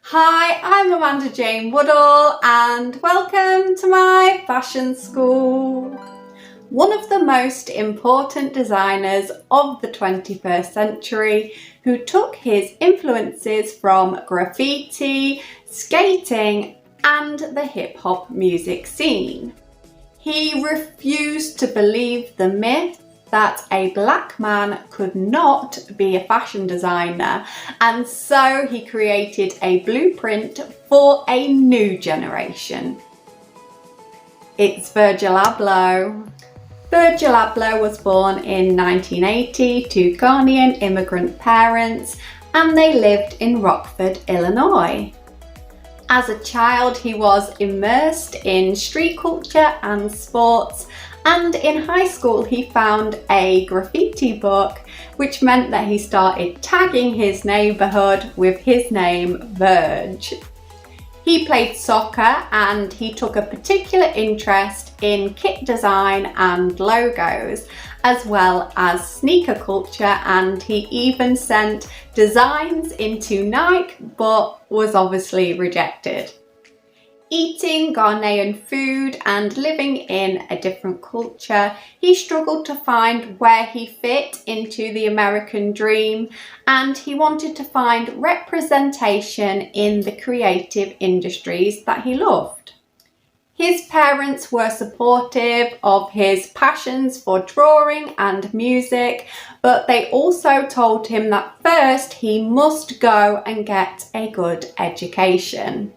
Hi, I'm Amanda Jane Woodall and welcome to my fashion school. One of the most important designers of the 21st century who took his influences from graffiti, skating and the hip hop music scene. He refused to believe the myth that a black man could not be a fashion designer, and so he created a blueprint for a new generation. It's Virgil Abloh. Virgil Abloh was born in 1980 to Ghanaian immigrant parents, and they lived in Rockford, Illinois. As a child, he was immersed in street culture and sports, and in high school he found a graffiti book, which meant that he started tagging his neighbourhood with his name Virg. He played soccer and he took a particular interest in kit design and logos, as well as sneaker culture, and he even sent designs into Nike but was obviously rejected. Eating Ghanaian food and living in a different culture, he struggled to find where he fit into the American dream, and he wanted to find representation in the creative industries that he loved. His parents were supportive of his passions for drawing and music, but they also told him that first he must go and get a good education.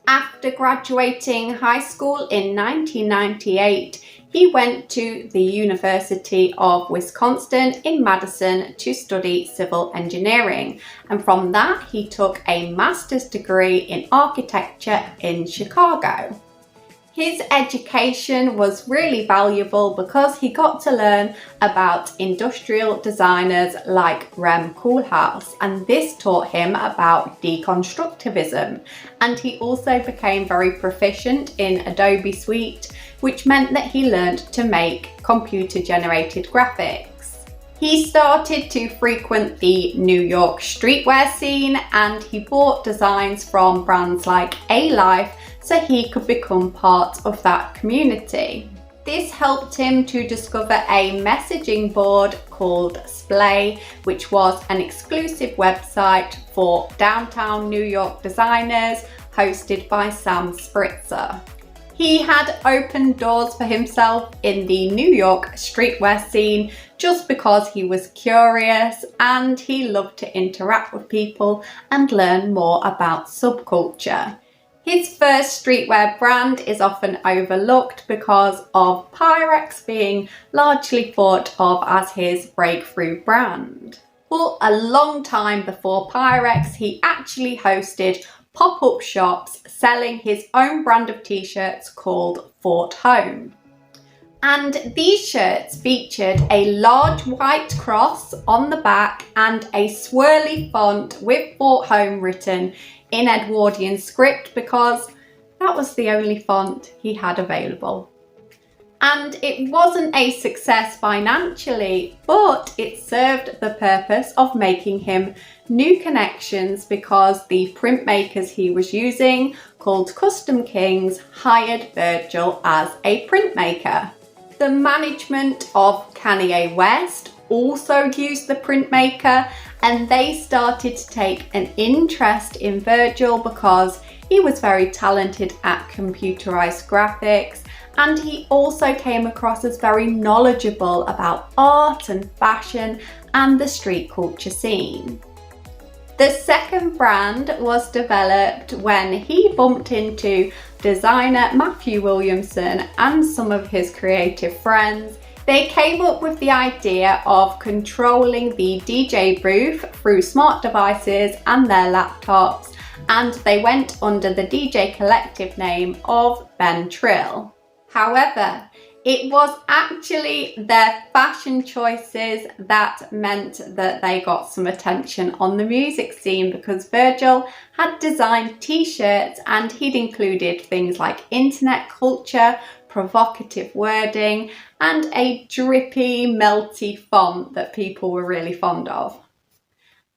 After graduating high school in 1998, he went to the University of Wisconsin in Madison to study civil engineering, and from that he took a master's degree in architecture in Chicago. His education was really valuable because he got to learn about industrial designers like Rem Koolhaas, and this taught him about deconstructivism, and he also became very proficient in Adobe Suite, which meant that he learned to make computer-generated graphics. He started to frequent the New York streetwear scene, and he bought designs from brands like A-Life so he could become part of that community. This helped him to discover a messaging board called Splay, which was an exclusive website for downtown New York designers hosted by Sam Spritzer. He had opened doors for himself in the New York streetwear scene just because he was curious and he loved to interact with people and learn more about subculture. His first streetwear brand is often overlooked because of Pyrex being largely thought of as his breakthrough brand. For a long time before Pyrex, he actually hosted pop-up shops selling his own brand of t-shirts called Fort Home. And these shirts featured a large white cross on the back and a swirly font with Fort Home written in Edwardian script because that was the only font he had available. And it wasn't a success financially, but it served the purpose of making him new connections because the printmakers he was using, called Custom Kings, hired Virgil as a printmaker. The management of Kanye West also used the printmaker, and they started to take an interest in Virgil because he was very talented at computerized graphics, and he also came across as very knowledgeable about art and fashion and the street culture scene. The second brand was developed when he bumped into designer Matthew Williamson and some of his creative friends. They came up with the idea of controlling the DJ booth through smart devices and their laptops, and they went under the DJ collective name of Ben Trill. However, it was actually their fashion choices that meant that they got some attention on the music scene, because Virgil had designed t-shirts and he'd included things like internet culture, provocative wording, and a drippy, melty font that people were really fond of.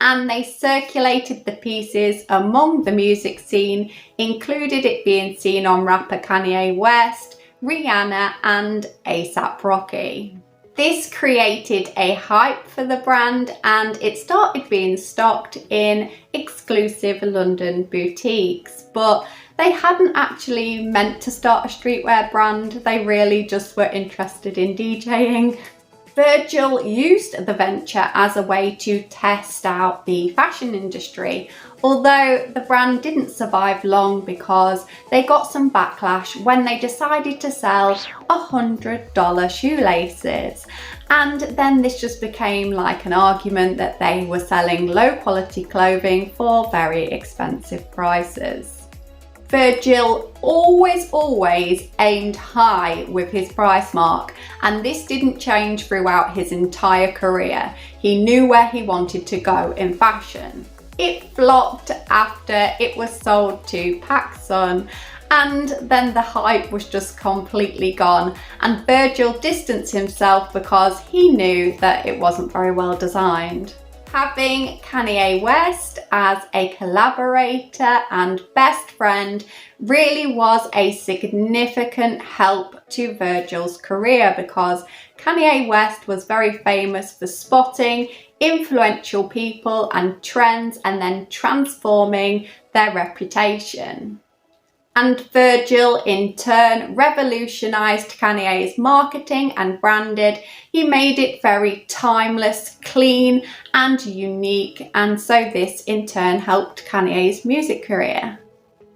and they circulated the pieces among the music scene, included it being seen on rapper Kanye West, Rihanna and ASAP Rocky. This created a hype for the brand and it started being stocked in exclusive London boutiques, but they hadn't actually meant to start a streetwear brand, they really just were interested in DJing. Virgil used the venture as a way to test out the fashion industry, although the brand didn't survive long because they got some backlash when they decided to sell $100 shoelaces. And then this just became like an argument that they were selling low quality clothing for very expensive prices. Virgil always aimed high with his price mark, and this didn't change throughout his entire career. He knew where he wanted to go in fashion. It flopped after it was sold to PacSun, and then the hype was just completely gone, and Virgil distanced himself because he knew that it wasn't very well designed. Having Kanye West as a collaborator and best friend really was a significant help to Virgil's career because Kanye West was very famous for spotting influential people and trends and then transforming their reputation. And Virgil in turn revolutionised Kanye's marketing and branding. He made it very timeless, clean and unique, and so this in turn helped Kanye's music career.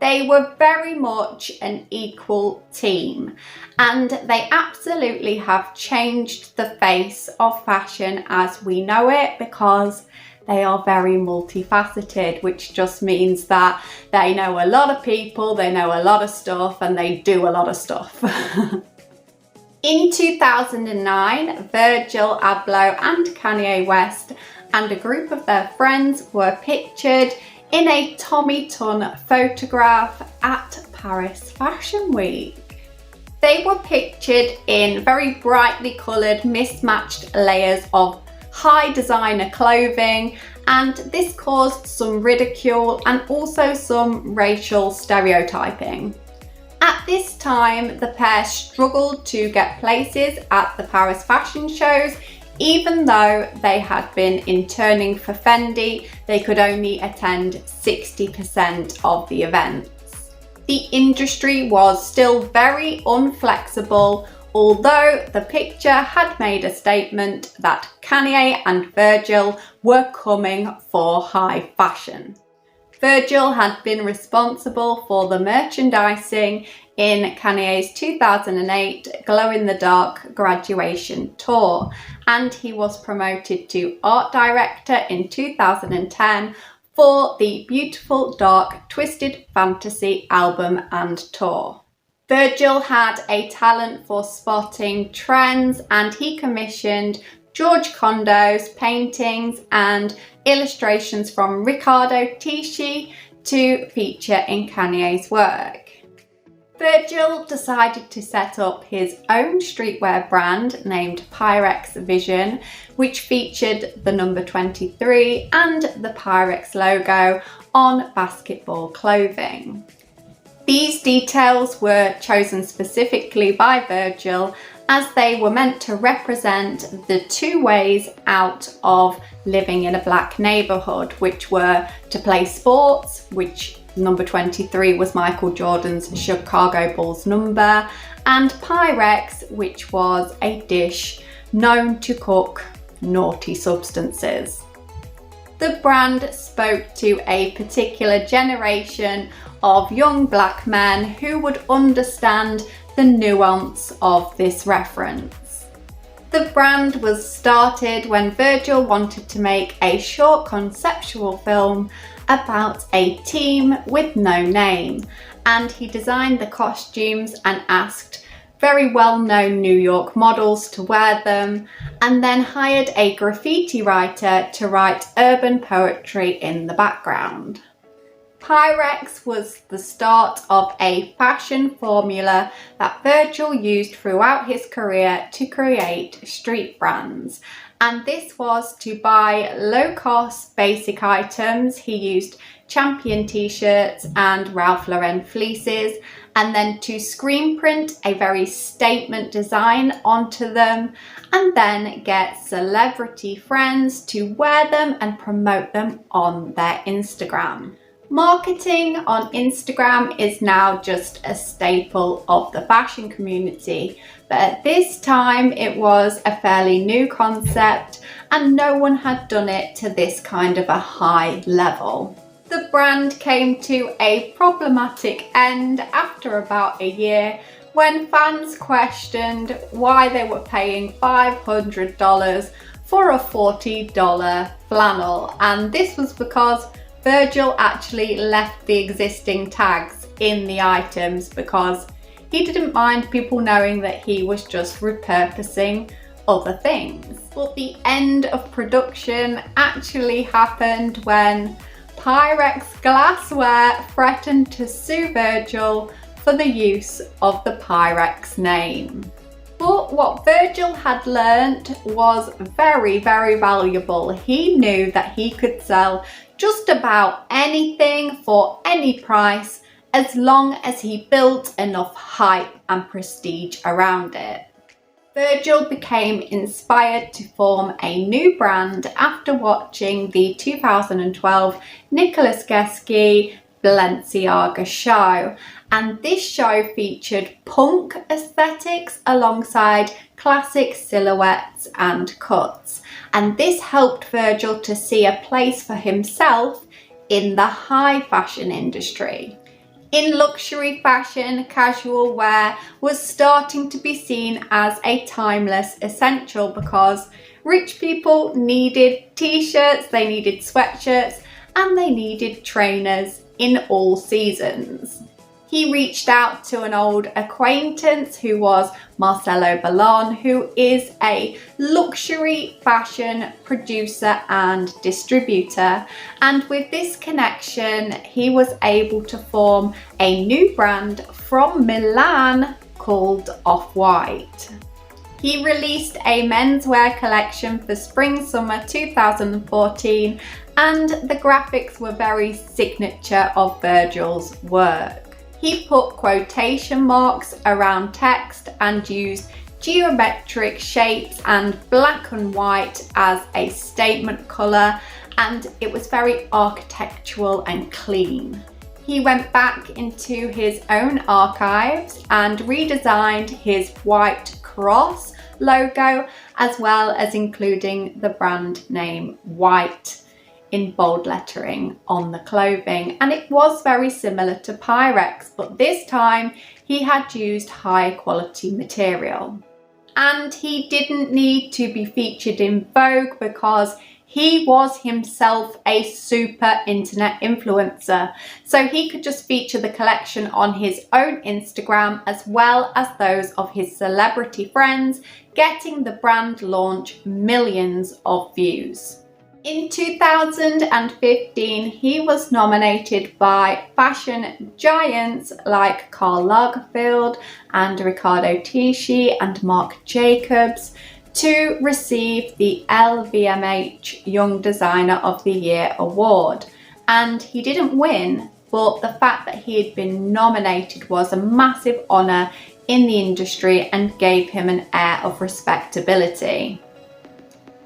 They were very much an equal team and they absolutely have changed the face of fashion as we know it because they are very multifaceted, which just means that they know a lot of people, they know a lot of stuff, and they do a lot of stuff. In 2009, Virgil Abloh and Kanye West and a group of their friends were pictured in a Tommy Tun photograph at Paris Fashion Week. They were pictured in very brightly coloured, mismatched layers of high designer clothing, and this caused some ridicule and also some racial stereotyping. At this time, the pair struggled to get places at the Paris fashion shows. Even though they had been interning for Fendi, they could only attend 60% of the events. The industry was still very unflexible, although the picture had made a statement that Kanye and Virgil were coming for high fashion. Virgil had been responsible for the merchandising in Kanye's 2008 Glow in the Dark graduation tour, and he was promoted to art director in 2010 for the Beautiful Dark Twisted Fantasy album and tour. Virgil had a talent for spotting trends and he commissioned George Condo's paintings and illustrations from Ricardo Tisci to feature in Kanye's work. Virgil decided to set up his own streetwear brand named Pyrex Vision, which featured the number 23 and the Pyrex logo on basketball clothing. These details were chosen specifically by Virgil as they were meant to represent the two ways out of living in a black neighbourhood, which were to play sports, which number 23 was Michael Jordan's Chicago Bulls number, and Pyrex, which was a dish known to cook naughty substances. The brand spoke to a particular generation of young black men who would understand the nuance of this reference. The brand was started when Virgil wanted to make a short conceptual film about a team with no name, and he designed the costumes and asked very well-known New York models to wear them, and then hired a graffiti writer to write urban poetry in the background. Pyrex was the start of a fashion formula that Virgil used throughout his career to create street brands. And this was to buy low-cost basic items. He used Champion t-shirts and Ralph Lauren fleeces, and then to screen print a very statement design onto them, and then get celebrity friends to wear them and promote them on their Instagram. Marketing on Instagram is now just a staple of the fashion community, but at this time it was a fairly new concept and no one had done it to this kind of a high level. The brand came to a problematic end after about a year when fans questioned why they were paying $500 for a $40 flannel, and this was because Virgil actually left the existing tags in the items because he didn't mind people knowing that he was just repurposing other things. But the end of production actually happened when Pyrex Glassware threatened to sue Virgil for the use of the Pyrex name. But what Virgil had learnt was very, very valuable. He knew that he could sell just about anything for any price as long as he built enough hype and prestige around it. Virgil became inspired to form a new brand after watching the 2012 Nicolas Guesky Balenciaga show, and this show featured punk aesthetics alongside classic silhouettes and cuts, and this helped Virgil to see a place for himself in the high fashion industry. In luxury fashion, casual wear was starting to be seen as a timeless essential because rich people needed t-shirts, they needed sweatshirts, and they needed trainers in all seasons. He reached out to an old acquaintance who was Marcelo Ballon, who is a luxury fashion producer and distributor. And with this connection, he was able to form a new brand from Milan called Off-White. He released a menswear collection for spring-summer 2014, and the graphics were very signature of Virgil's work. He put quotation marks around text and used geometric shapes and black and white as a statement colour, and it was very architectural and clean. He went back into his own archives and redesigned his white cross logo, as well as including the brand name White in bold lettering on the clothing, and it was very similar to Pyrex, but this time he had used high quality material. And he didn't need to be featured in Vogue because he was himself a super internet influencer, so he could just feature the collection on his own Instagram as well as those of his celebrity friends, getting the brand launch millions of views. In 2015, he was nominated by fashion giants like Karl Lagerfeld and Ricardo Tisci and Marc Jacobs to receive the LVMH Young Designer of the Year award. And he didn't win, but the fact that he had been nominated was a massive honour in the industry and gave him an air of respectability.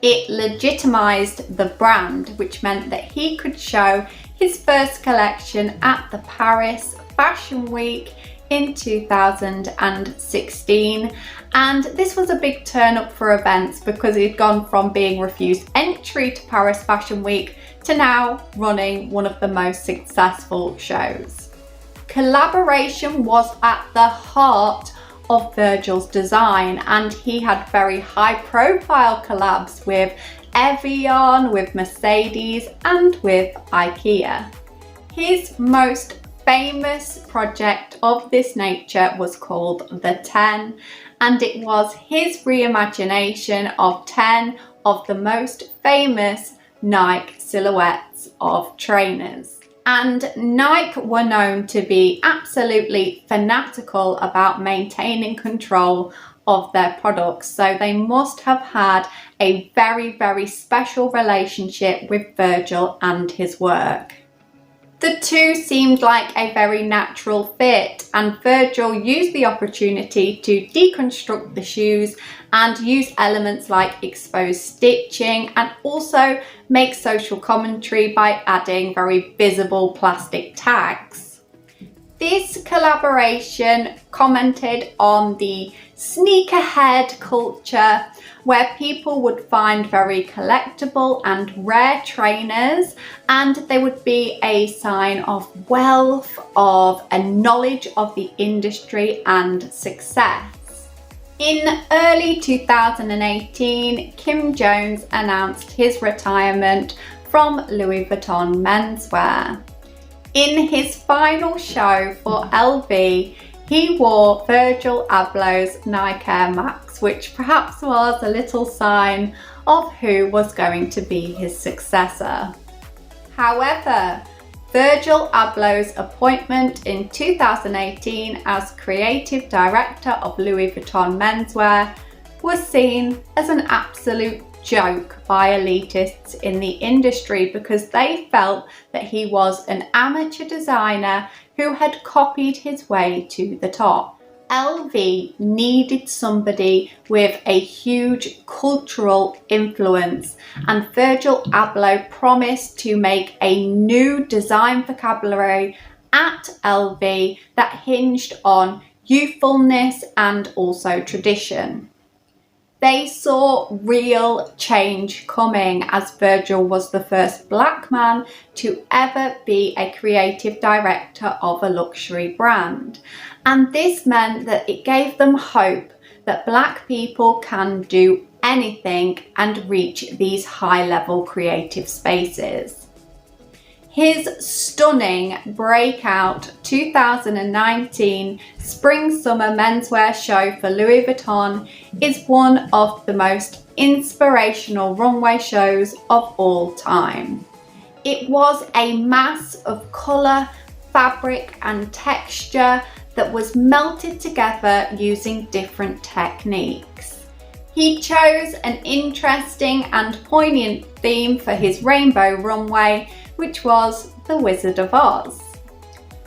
It legitimised the brand, which meant that he could show his first collection at the Paris Fashion Week in 2016, and this was a big turn up for events because he'd gone from being refused entry to Paris Fashion Week to now running one of the most successful shows. Collaboration was at the heart of Virgil's design, and he had very high profile collabs with Evian, with Mercedes and with IKEA. His most famous project of this nature was called The 10, and it was his reimagination of 10 of the most famous Nike silhouettes of trainers. And Nike were known to be absolutely fanatical about maintaining control of their products, so they must have had a very, very special relationship with Virgil and his work. The two seemed like a very natural fit, and Virgil used the opportunity to deconstruct the shoes and use elements like exposed stitching, and also make social commentary by adding very visible plastic tags. This collaboration commented on the sneakerhead culture, where people would find very collectible and rare trainers, and they would be a sign of wealth, of a knowledge of the industry and success. In early 2018, Kim Jones announced his retirement from Louis Vuitton Menswear. In his final show for LV, he wore Virgil Abloh's Nike Air Max, which perhaps was a little sign of who was going to be his successor. However, Virgil Abloh's appointment in 2018 as creative director of Louis Vuitton Menswear was seen as an absolute joke by elitists in the industry, because they felt that he was an amateur designer who had copied his way to the top. LV needed somebody with a huge cultural influence, and Virgil Abloh promised to make a new design vocabulary at LV that hinged on youthfulness and also tradition. They saw real change coming, as Virgil was the first black man to ever be a creative director of a luxury brand. And this meant that it gave them hope that black people can do anything and reach these high-level creative spaces. His stunning breakout 2019 Spring-Summer Menswear show for Louis Vuitton is one of the most inspirational runway shows of all time. It was a mass of colour, fabric and texture that was melted together using different techniques. He chose an interesting and poignant theme for his rainbow runway, which was the Wizard of Oz.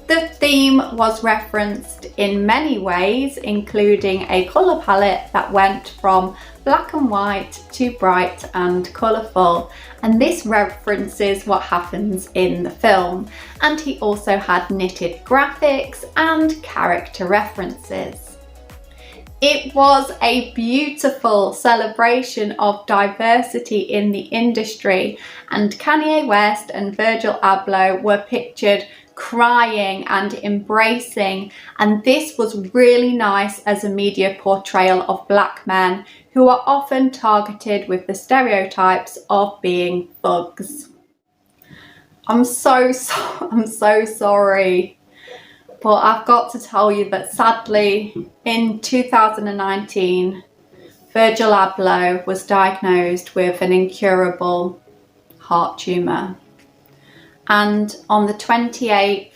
The theme was referenced in many ways, including a colour palette that went from black and white to bright and colourful, and this references what happens in the film. And he also had knitted graphics and character references. It was a beautiful celebration of diversity in the industry, and Kanye West and Virgil Abloh were pictured crying and embracing, and this was really nice as a media portrayal of black men who are often targeted with the stereotypes of being thugs. I'm so sorry. But I've got to tell you that sadly, in 2019, Virgil Abloh was diagnosed with an incurable heart tumour. And on the 28th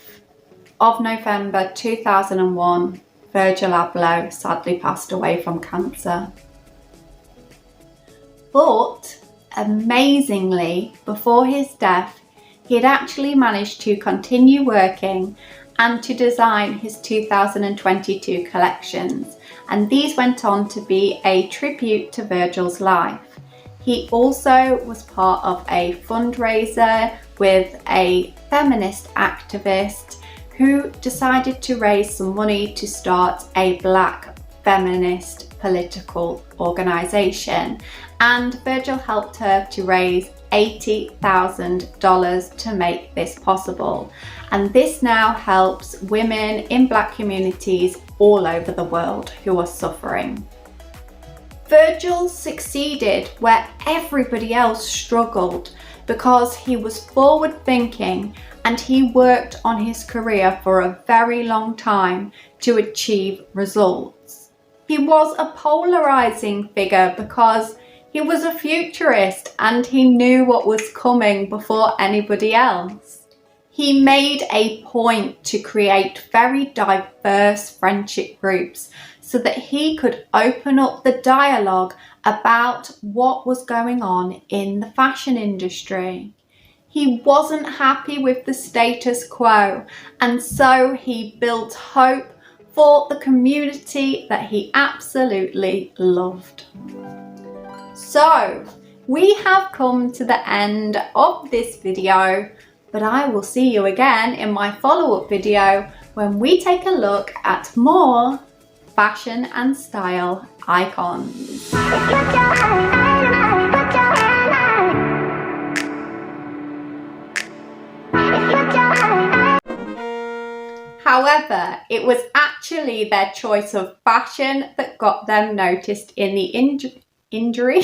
of November 2001, Virgil Abloh sadly passed away from cancer. But amazingly, before his death, he had actually managed to continue working and to design his 2022 collections, and these went on to be a tribute to Virgil's life. He also was part of a fundraiser with a feminist activist who decided to raise some money to start a black feminist political organisation, and Virgil helped her to raise $80,000 to make this possible. And this now helps women in black communities all over the world who are suffering. Virgil succeeded where everybody else struggled, because he was forward thinking and he worked on his career for a very long time to achieve results. He was a polarizing figure because he was a futurist and he knew what was coming before anybody else. He made a point to create very diverse friendship groups so that he could open up the dialogue about what was going on in the fashion industry. He wasn't happy with the status quo, and so he built hope for the community that he absolutely loved. So, we have come to the end of this video, but I will see you again in my follow-up video when we take a look at more fashion and style icons. However, it was actually their choice of fashion that got them noticed in the industry.